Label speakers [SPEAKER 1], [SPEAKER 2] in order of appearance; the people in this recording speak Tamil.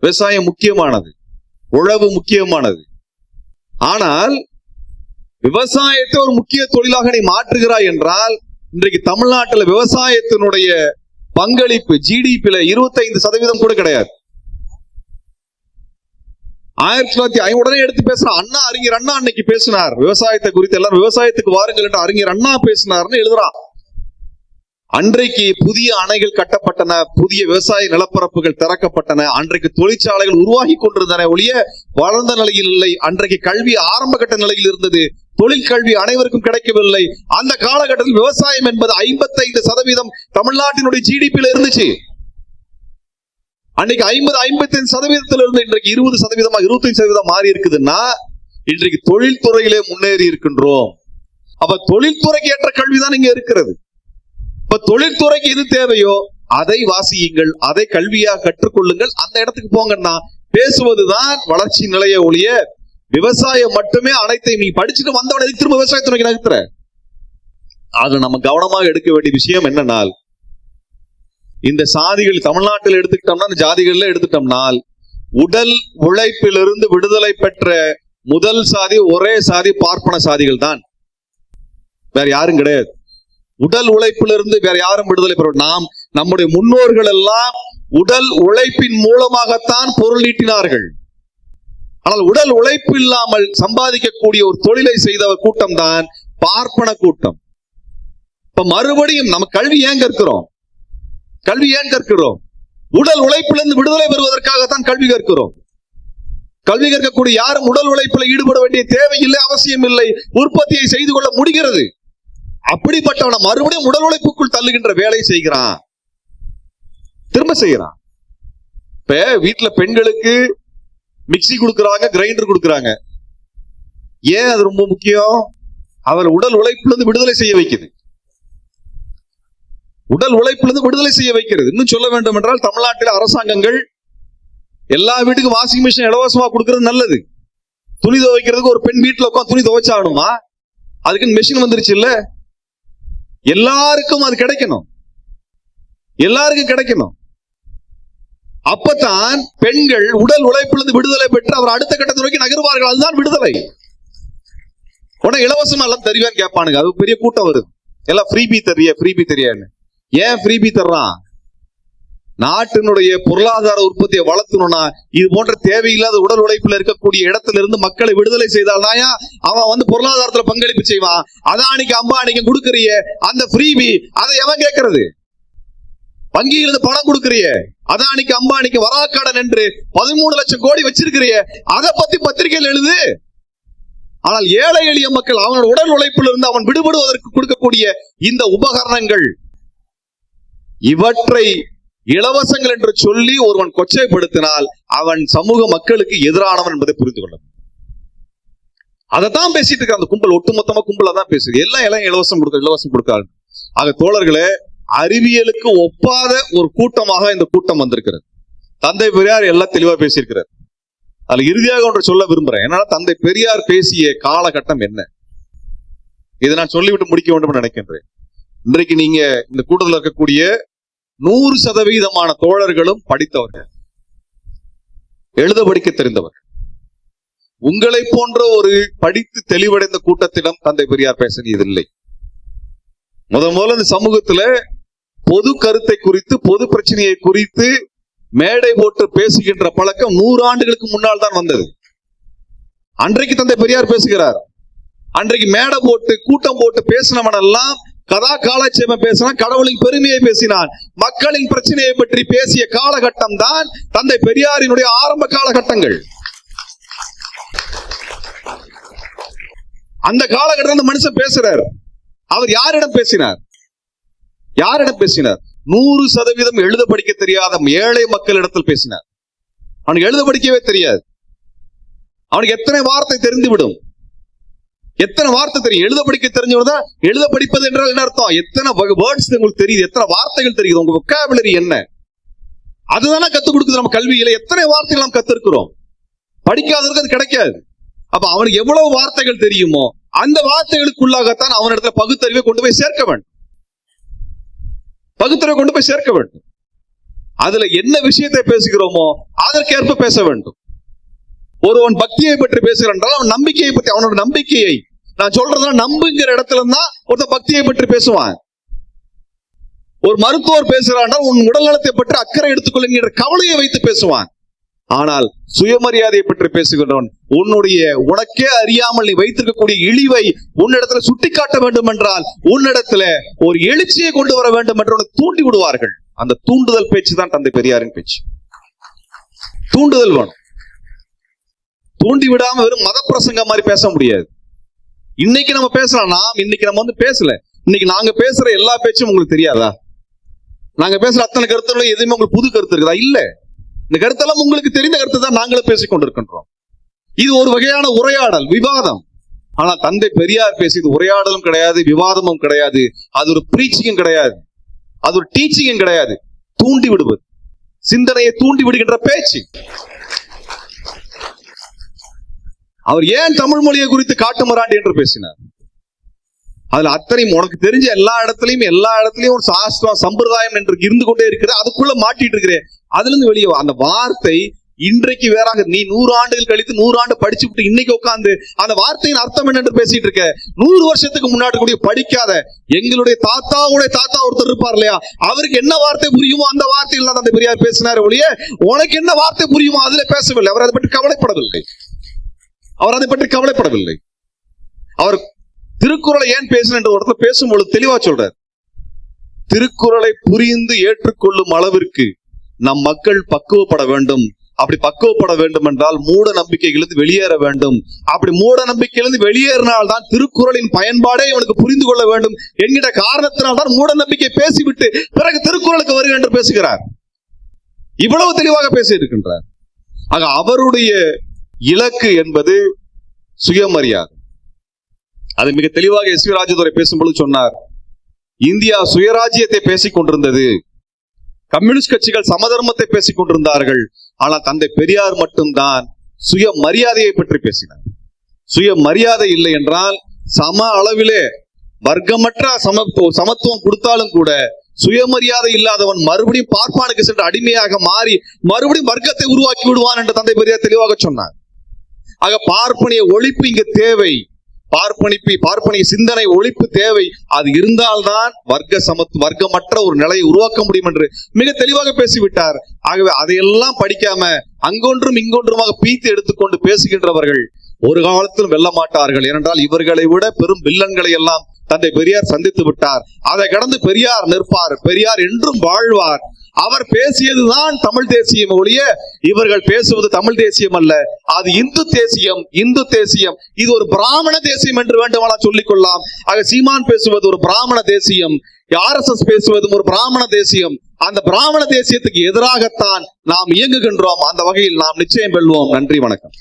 [SPEAKER 1] விவசாயம் முக்கியமானது, உழவு முக்கியமானது. ஆனால் விவசாயத்தை ஒரு முக்கிய தொழிலாக நீ மாற்றுகிறாய் என்றால், இன்றைக்கு தமிழ்நாட்டில் விவசாயத்தினுடைய பங்களிப்பு ஜிடிபியில 25% கூட கிடையாது. 1950 உடனே எடுத்து பேசுறான். அண்ணா, அறிஞர் அண்ணா அன்னைக்கு பேசினார் விவசாயத்தை குறித்து, எல்லாரும் விவசாயத்துக்கு வாருங்கள் என்று அறிஞர் அண்ணா பேசினார்னு எழுதுறான். அன்றைக்கு புதிய அணைகள் கட்டப்பட்டன, புதிய விவசாய நிலப்பரப்புகள் திறக்கப்பட்டன, அன்றைக்கு தொழிற்சாலைகள் உருவாகி கொண்டிருந்தன ஒழிய வளர்ந்த நிலையில் இல்லை. அன்றைக்கு கல்வி ஆரம்ப கட்ட நிலையில் இருந்தது, தொழிற்கல்வி அனைவருக்கும் கிடைக்கவில்லை. அந்த காலகட்டத்தில் விவசாயம் என்பது 55% தமிழ்நாட்டினுடைய ஜிடிபியில இருந்துச்சு. அன்னைக்கு 50-55% இருந்து இன்றைக்கு 20%, 25% மாறி இருக்குதுன்னா, இன்றைக்கு தொழில்துறையிலே முன்னேறி இருக்கின்றோம். அப்ப தொழில்துறைக்கு ஏற்ற கல்விதான் இங்க இருக்கிறது. இப்ப தொழில்துறைக்கு எது தேவையோ அதை வாசியுங்கள், அதை கல்வியாக கற்றுக்கொள்ளுங்கள், அந்த இடத்துக்கு போங்கன்னா பேசுவதுதான் வளர்ச்சி நிலைய ஒழிய விவசாயம் மட்டுமே அனைத்தையும் நீ படிச்சுட்டு வந்தவனை திரும்ப விவசாயத்துறைக்கு நகர்த்துற. அது நம்ம கவனமாக எடுக்க வேண்டிய விஷயம் என்னன்னால், இந்த சாதிகள் தமிழ்நாட்டில் எடுத்துக்கிட்டோம்னா, இந்த ஜாதிகள்ல எடுத்துட்டோம்னால், உடல் உழைப்பிலிருந்து விடுதலை பெற்ற முதல் சாதி, ஒரே சாதி பார்ப்பன சாதிகள் தான், வேற யாரும் கிடையாது. உடல் உழைப்பிலிருந்து வேற யாரும் விடுதலை பெற, நாம் நம்முடைய முன்னோர்கள் எல்லாம் உடல் உழைப்பின் மூலமாகத்தான் பொருள் ஈட்டினார்கள். ஆனால் உடல் உழைப்பு இல்லாமல் சம்பாதிக்கக்கூடிய ஒரு தொழிலை செய்த கூட்டம் தான் பார்ப்பன கூட்டம். இப்ப மறுபடியும் நம்ம கல்வி ஏன் கற்கிறோம்? கல்வி ஏன் கற்கிறோம்? உடல் உழைப்பிலிருந்து விடுதலை பெறுவதற்காகத்தான் கல்வி கற்கிறோம். கல்வி கற்கக்கூடிய யாரும் உடல் உழைப்பில் ஈடுபட வேண்டிய தேவையில்லை, அவசியம் இல்லை, உற்பத்தியை செய்து கொள்ள முடிகிறது. அப்படிப்பட்டவனை மறுபடியும் உடல் உழைப்புக்குள் தள்ளுகின்ற வேலை செய்கிறான், திரும்ப செய்யறான். இப்ப வீட்டுல பெண்களுக்கு மிக்சி கொடுக்கறாங்க, கிரைண்டர் கொடுக்கறாங்க. ஏன் அது ரொம்ப முக்கியம்? அவர் உடல் உழைப்பிலிருந்து விடுதலை செய்ய வைக்குது. உடல் உழைப்பிலிருந்து விடுதலை செய்ய வைக்கிறது. இன்னும் சொல்ல வேண்டும் என்றால், தமிழ்நாட்டில் அரசாங்கங்கள் எல்லா வீட்டுக்கும் வாஷிங் மிஷின் இலவசமா கொடுக்கறது நல்லது. துணி துவைக்கிறதுக்கு ஒரு பெண் வீட்டுல உட்காந்து துணி துவைச்சாகணுமா? அதுக்குன்னு மெஷின் வந்துருச்சு இல்ல. எல்லாருக்கும் அது கிடைக்கணும், எல்லாருக்கும் கிடைக்கணும். அப்பதான் பெண்கள் உடல் உழைப்பிலிருந்து விடுதலை பெற்று அவர் அடுத்த கட்டத்தை நோக்கி நகருவார்கள். அதுதான் விடுதலை. உடனே இலவசமா எல்லாம் தருவான்னு கேட்பானுங்க. அது பெரிய கூட்டம் வருது. எல்லாம் ஃப்ரீபி தரிய, ஃப்ரீபி தெரியான்னு. ஏன் ஃப்ரீபி தர்றான்? நாட்டினுடைய பொருளாதார உற்பத்தியை வளர்த்தணும்னா இது போன்ற தேவையில்லாத உடல் உழைப்புல இருக்கக்கூடிய இடத்துல இருந்து மக்களை விடுதலை செய்தால்தான் அவன் பொருளாதாரத்துல பங்களிப்பு செய்வான். அதானிக்கு அம்பானிக்கு கொடுக்கறிய அந்த ஃப்ரீபி, அதை எவன் கேட்கறது? வங்கியிலிருந்து பணம் கொடுக்கறிய, அதானிக்கு அம்பானிக்கு வராக்கடன் என்று 13 லட்சம் கோடி வச்சிருக்கிறிய, அதை பத்தி பத்திரிகையில் எழுது. ஆனால் ஏழை எளிய மக்கள் அவனோட உடல் உழைப்பில் இருந்து அவன் விடுபடுவதற்கு கொடுக்கக்கூடிய இந்த உபகரணங்கள், இவற்றை இலவசங்கள் என்று சொல்லி ஒருவன் கொச்சைப்படுத்தினால் அவன் சமூக மக்களுக்கு எதிரானவன் என்பதை புரிந்து கொள்ள. அதைத்தான் பேசிட்டு இருக்க அந்த கும்பல், ஒட்டுமொத்தமா கும்பல தான் பேசுது. எல்லாம் இலவசம் கொடுக்காது. ஆக தோழர்களே, அறிவியலுக்கு ஒப்பாத ஒரு கூட்டமாக இந்த கூட்டம் வந்திருக்கிறது. தந்தை பெரியார் எல்லாம் தெளிவா பேசியிருக்கிறார். அதுல இறுதியாக ஒன்று சொல்ல விரும்புறேன். என்னன்னா, தந்தை பெரியார் பேசிய காலகட்டம் என்ன, இதை நான் சொல்லிவிட்டு முடிக்க வேண்டும் நினைக்கின்றேன். இன்றைக்கு நீங்க இந்த கூட்டத்தில் இருக்கக்கூடிய 100% தோழர்களும் படித்தவர்கள், எழுத படிக்க தெரிந்தவர்கள். உங்களை போன்ற ஒரு படித்து தெளிவடைந்த கூட்டத்திடம் தந்தை பெரியார் பேசியதில்லை. முதல்ல இந்த சமூகத்துல பொது கருத்தை குறித்து, பொது பிரச்சனையை குறித்து மேடை போட்டு பேசுகின்ற பழக்கம் 100 ஆண்டுகளுக்கு முன்னால் தான் வந்தது. அன்றைக்கு தந்தை பெரியார் பேசுகிறார். அன்றைக்கு மேடை போட்டு கூட்டம் போட்டு பேசினவன் எல்லாம் கதா காலட்சேபம் பேசினான், கடவுளின் பெருமையை பேசினான், மக்களின் பிரச்சனையை பற்றி பேசிய காலகட்டம் தான் தந்தை பெரியாரினுடைய ஆரம்ப காலகட்டங்கள். அந்த காலகட்டத்தில் அந்த மனுஷன் பேசுறார். அவர் யாரிடம் பேசினார்? 100% எழுத படிக்க தெரியாத ஏழை மக்களிடத்தில் பேசினார். அவனுக்கு எழுத படிக்கவே தெரியாது. அவனுக்கு எத்தனை வார்த்தை தெரிந்து விடும், எத்தனை வார்த்தை தெரியும். எழுத படிக்க தெரிஞ்சவங்க, எழுத படிப்பது என்றால் என்ன அர்த்தம்? எத்தனை வேர்ட்ஸ் உங்களுக்கு தெரியுது, எத்தனை வார்த்தைகள் தெரியுது, உங்க வொக்காபுலரி என்ன, அதுதானே கத்துக் கொடுக்குது நம்ம கல்வியில. எத்தனை வார்த்தைகள் நாம் கத்திருக்கிறோம், படிக்காதவருக்கு அது கிடைக்காது. அப்ப அவனுக்கு எவ்வளவு வார்த்தைகள் தெரியுமோ அந்த வார்த்தைகளுக்குள்ளாகத்தான் அவனிடத்துல பகுத்தறிவை கொண்டு போய் சேர்க்க வேண்டும். அதுல என்ன விஷயத்தை பேசுகிறோமோ அதற்கேற்ப பேச வேண்டும். ஒருவன் பக்தியை பற்றி பேசுகிறான் என்றால் அவன் நம்பிக்கையை பற்றி, அவனோட நம்பிக்கையை நான் சொல்றதுனா நம்புங்கிற இடத்துல தான் ஒருத்தன் பக்தியை பற்றி பேசுவான். ஒரு மருத்துவர் பேசுறான் உன் உடல் நலத்தை பற்றி அக்கறை எடுத்துக்கொள்ளுங்கிற கவலையை வைத்து பேசுவான். ஆனால் சுயமரியாதையை பற்றி பேசுகின்றவன் உனக்கே அறியாமல் நீ வைத்திருக்கக்கூடிய இழிவை உன்னிடத்துல சுட்டி காட்ட வேண்டும் என்றால் உன்னிடத்துல ஒரு எழுச்சியை கொண்டு வர வேண்டும் என்று தூண்டி விடுவார்கள். அந்த தூண்டுதல் பேச்சு தான் தந்தை பெரியாரின் பேச்சு. தூண்டுதல் வேணும். தூண்டி விடாம வெறும் மத பிரசங்கம் மாதிரி பேச முடியாது. இன்னைக்கு நம்ம பேசலாம், இன்னைக்கு நம்ம பேசல. இன்னைக்கு நாங்க பேசுற எல்லா பேச்சும் உங்களுக்கு தெரியாதா? நாங்க பேசுற அத்தனை கருத்துக்களும் எதுவுமே உங்களுக்கு புது கருத்து இருக்குதா? இல்ல. இந்த கருத்தெல்லாம் உங்களுக்கு தெரிந்த கருத்து தான் நாங்களும் பேசிக் கொண்டிருக்கின்றோம். இது ஒரு வகையான உரையாடல், விவாதம். ஆனால் தந்தை பெரியார் பேசியது உரையாடலும் கிடையாது, விவாதமும் கிடையாது, அது ஒரு பிரீச்சிங்கும் கிடையாது, அது ஒரு டீச்சிங்கும் கிடையாது. தூண்டி விடுவது, சிந்தனையை தூண்டி விடுகின்ற பேச்சு. அவர் ஏன் தமிழ் மொழியை குறித்து காட்டுமராண்டி என்று பேசினார்? அதுல அத்தனையும் உனக்கு தெரிஞ்ச எல்லா இடத்துலயும் ஒரு சாஸ்திரம் சம்பிரதாயம் என்று இருந்து கொண்டே இருக்கிற, அதுக்குள்ள மாட்டிட்டு இருக்கிறேன். அதுல இருந்து வெளியே அந்த வார்த்தை இன்றைக்கு வேறாக. நீ 100 ஆண்டுகள் கழித்து 100 ஆண்டு படிச்சு விட்டு இன்னைக்கு உட்கார்ந்து அந்த வார்த்தையின் அர்த்தம் என்ன என்று பேசிட்டு இருக்க. 100 வருஷத்துக்கு முன்னாடி கூட படிக்காத எங்களுடைய தாத்தாவுடைய தாத்தா ஒருத்தர் இருப்பார் இல்லையா, அவருக்கு என்ன வார்த்தை புரியுமோ அந்த வார்த்தையில் தான் அந்த பெரியார் பேசினார் ஒழிய உனக்கு என்ன வார்த்தை புரியுமோ அதுல பேசவில்லை. அவர் அதை பற்றி கவலைப்படவில்லை. அவர் திருக்குறளை ஏன் பேசணும் என்ற இடத்துல பேசும்பொழுது தெளிவா சொல்றார். திருக்குறளை புரிந்து ஏற்றுக்கொள்ளும் அளவிற்கு நம் மக்கள் பக்குவப்பட வேண்டும். அப்படி பக்குவப்பட வேண்டும் என்றால் மூட நம்பிக்கைகளிலிருந்து வெளியேற வேண்டும். அப்படி மூட நம்பிக்கையிலிருந்து வெளியேறினால்தான் திருக்குறளின் பயன்பாடே இவனுக்கு புரிந்து கொள்ள வேண்டும் என்கிற காரணத்தினால்தான் மூட நம்பிக்கை பேசிவிட்டு பிறகு திருக்குறளுக்கு வருக என்று பேசுகிறார். இவ்வளவு தெளிவாக பேசி இருக்கின்றார். ஆக அவருடைய இலக்கு என்பது சுயமரியாதை. அதை மிக தெளிவாக எஸ் வி ராஜதுரை பேசும்பொழுது சொன்னார். இந்தியா சுயராஜ்யத்தை பேசிக் கொண்டிருந்தது, கம்யூனிஸ்ட் கட்சிகள் சமதர்மத்தை பேசிக் கொண்டிருந்தார்கள். ஆனால் தந்தை பெரியார் மட்டும்தான் சுயமரியாதையை பற்றி பேசினார். சுயமரியாதை இல்லை என்றால் சம அளவிலே வர்க்கமற்ற சமத்துவம் கொடுத்தாலும் கூட சுயமரியாதை இல்லாதவன் மறுபடியும் பார்ப்பானுக்கு சென்று அடிமையாக மாறி மறுபடியும் வர்க்கத்தை உருவாக்கி விடுவான் என்று தந்தை பெரியார் தெளிவாக சொன்னார். ஆக பார்ப்பனிய ஒழிப்பு இங்கு தேவை. பார்ப்பனிய சிந்தனை ஒழிப்பு தேவை. அது இருந்தால்தான் வர்க்கமற்ற ஒரு நிலையை உருவாக்க முடியும் என்று மிக தெளிவாக பேசிவிட்டார். ஆகவே அதையெல்லாம் படிக்காம அங்கொன்றும் இங்கொன்றுமாக பீத்து எடுத்துக்கொண்டு பேசுகின்றவர்கள் ஒரு காலத்திலும் வெல்ல மாட்டார்கள். ஏனென்றால் இவர்களை விட பெரும் வில்லன்களை எல்லாம் தந்தை பெரியார் சந்தித்து விட்டார். அதை கடந்து பெரியார் நிற்பார். பெரியார் என்றும் வாழ்வார். அவர் பேசியதுதான் தமிழ் தேசியம் ஒழிய இவர்கள் பேசுவது தமிழ் தேசியம் அல்ல, அது இந்து தேசியம். இது ஒரு பிராமண தேசியம் என்று வேண்டுமானால் சொல்லிக் கொள்ளலாம். ஆக சீமான் பேசுவது ஒரு பிராமண தேசியம், RSS பேசுவதும் ஒரு பிராமண தேசியம். அந்த பிராமண தேசியத்துக்கு எதிராகத்தான் நாம் இயங்குகின்றோம். அந்த வகையில் நாம் நிச்சயம் வெல்வோம். நன்றி, வணக்கம்.